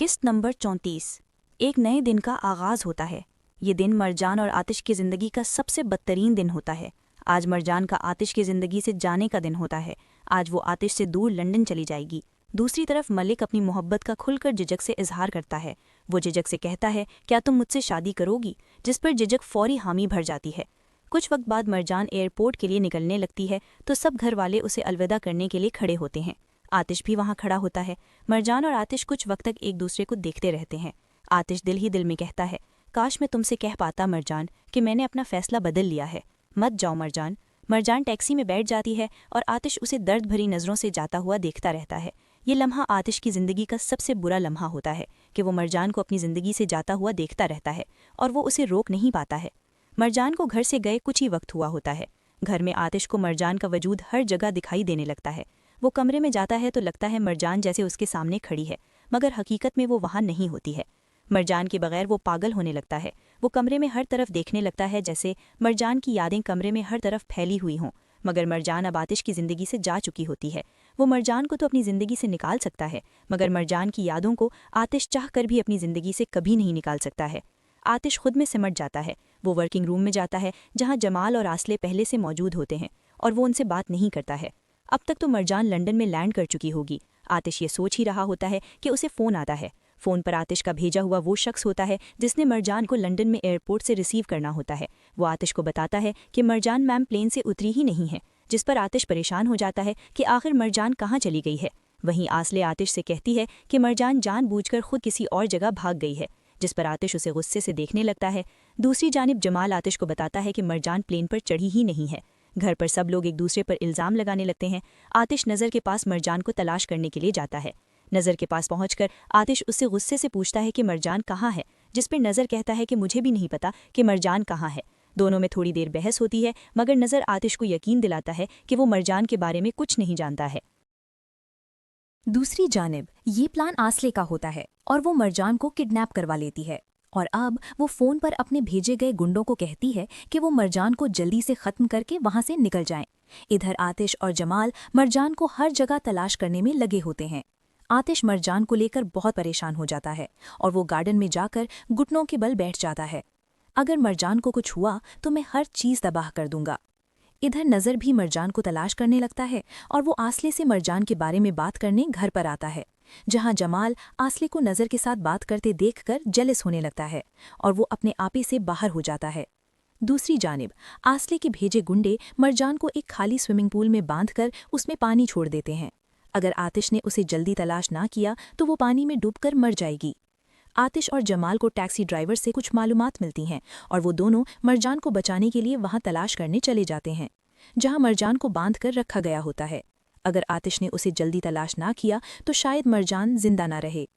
किस्त नंबर 34। एक नए दिन का आगाज़ होता है। ये दिन मरजान और आतिश की ज़िंदगी का सबसे बदतरीन दिन होता है। आज मरजान का आतिश की ज़िंदगी से जाने का दिन होता है। आज वो आतिश से दूर लंदन चली जाएगी। दूसरी तरफ मलिक अपनी मोहब्बत का खुलकर जिजक से इजहार करता है। वो जिजक से कहता है, क्या तुम मुझसे शादी करोगी? जिस पर जिजक फौरी हामी भर जाती है। कुछ वक्त बाद मरजान एयरपोर्ट के लिए निकलने लगती है तो सब घर वाले उसे अलविदा करने के लिए खड़े होते हैं। आतिश भी वहाँ खड़ा होता है। मरजान और आतिश कुछ वक्त तक एक दूसरे को देखते रहते हैं। आतिश दिल ही दिल में कहता है, काश मैं तुमसे कह पाता मरजान कि मैंने अपना फैसला बदल लिया है। मत जाओ मरजान। मरजान टैक्सी में बैठ जाती है और आतिश उसे दर्द भरी नज़रों से जाता हुआ देखता रहता है। ये लम्हा आतिश की ज़िंदगी का सबसे बुरा लम्हा होता है कि वो मरजान को अपनी ज़िंदगी से जाता हुआ देखता रहता है और वो उसे रोक नहीं पाता है। मरजान को घर से गए कुछ ही वक्त हुआ होता है। घर में आतिश को मरजान का वजूद हर जगह दिखाई देने लगता है। वो कमरे में जाता है तो लगता है मरजान जैसे उसके सामने खड़ी है, मगर हकीकत में वो वहाँ नहीं होती है। मरजान के बगैर वो पागल होने लगता है। वो कमरे में हर तरफ देखने लगता है जैसे मरजान की यादें कमरे में हर तरफ फैली हुई हों, मगर मरजान अब आतिश की ज़िंदगी से जा चुकी होती है। वो मरजान को तो अपनी ज़िंदगी से निकाल सकता है, मगर मरजान की यादों को आतिश चाह कर भी अपनी ज़िंदगी से कभी नहीं निकाल सकता है। आतिश खुद में सिमट जाता है। वो वर्किंग रूम में जाता है जहाँ जमाल और आसले पहले से मौजूद होते हैं और वो उनसे बात नहीं करता है। अब तक तो मरजान लंदन में लैंड कर चुकी होगी। आतिश ये सोच ही रहा होता है कि उसे फ़ोन आता है। फ़ोन पर आतिश का भेजा हुआ वो शख्स होता है जिसने मरजान को लंदन में एयरपोर्ट से रिसीव करना होता है। वो आतिश को बताता है कि मरजान मैम प्लेन से उतरी ही नहीं है, जिस पर आतिश परेशान हो जाता है कि आखिर मरजान कहाँ चली गई है। वहीं आसले आतिश से कहती है कि मरजान जानबूझकर खुद किसी और जगह भाग गई है, जिस पर आतिश उसे गुस्से से देखने लगता है। दूसरी जानिब जमाल आतिश को बताता है कि मरजान प्लेन पर चढ़ी ही नहीं है। घर पर सब लोग एक दूसरे पर इल्ज़ाम लगाने लगते हैं। आतिश नज़र के पास मरजान को तलाश करने के लिए जाता है। नज़र के पास पहुंचकर आतिश उससे गुस्से से पूछता है कि मरजान कहाँ है, जिस पर नज़र कहता है कि मुझे भी नहीं पता कि मरजान कहाँ है। दोनों में थोड़ी देर बहस होती है, मगर नज़र आतिश को यकीन दिलाता है कि वो मरजान के बारे में कुछ नहीं जानता है। दूसरी जानिब ये प्लान आसले का होता है और वो मरजान को किडनैप करवा लेती है और अब वो फ़ोन पर अपने भेजे गए गुंडों को कहती है कि वो मरजान को जल्दी से ख़त्म करके वहाँ से निकल जाएं। इधर आतिश और जमाल मरजान को हर जगह तलाश करने में लगे होते हैं। आतिश मरजान को लेकर बहुत परेशान हो जाता है और वो गार्डन में जाकर घुटनों के बल बैठ जाता है। अगर मरजान को कुछ हुआ तो मैं हर चीज़ तबाह कर दूंगा। इधर नज़र भी मरजान को तलाश करने लगता है और वो आसले से मरजान के बारे में बात करने घर पर आता है, जहां जमाल आसले को नज़र के साथ बात करते देखकर जेलस होने लगता है और वो अपने आपे से बाहर हो जाता है। दूसरी जानिब आसले के भेजे गुंडे मरजान को एक खाली स्विमिंग पूल में बांधकर उसमें पानी छोड़ देते हैं। अगर आतिश ने उसे जल्दी तलाश ना किया तो वो पानी में डूबकर मर जाएगी। आतिश और जमाल को टैक्सी ड्राइवर से कुछ मालूमात मिलती हैं और वो दोनों मरजान को बचाने के लिए वहां तलाश करने चले जाते हैं, जहां मरजान को बांध कर रखा गया होता है। अगर आतिश ने उसे जल्दी तलाश ना किया तो शायद मरजान जिंदा ना रहे।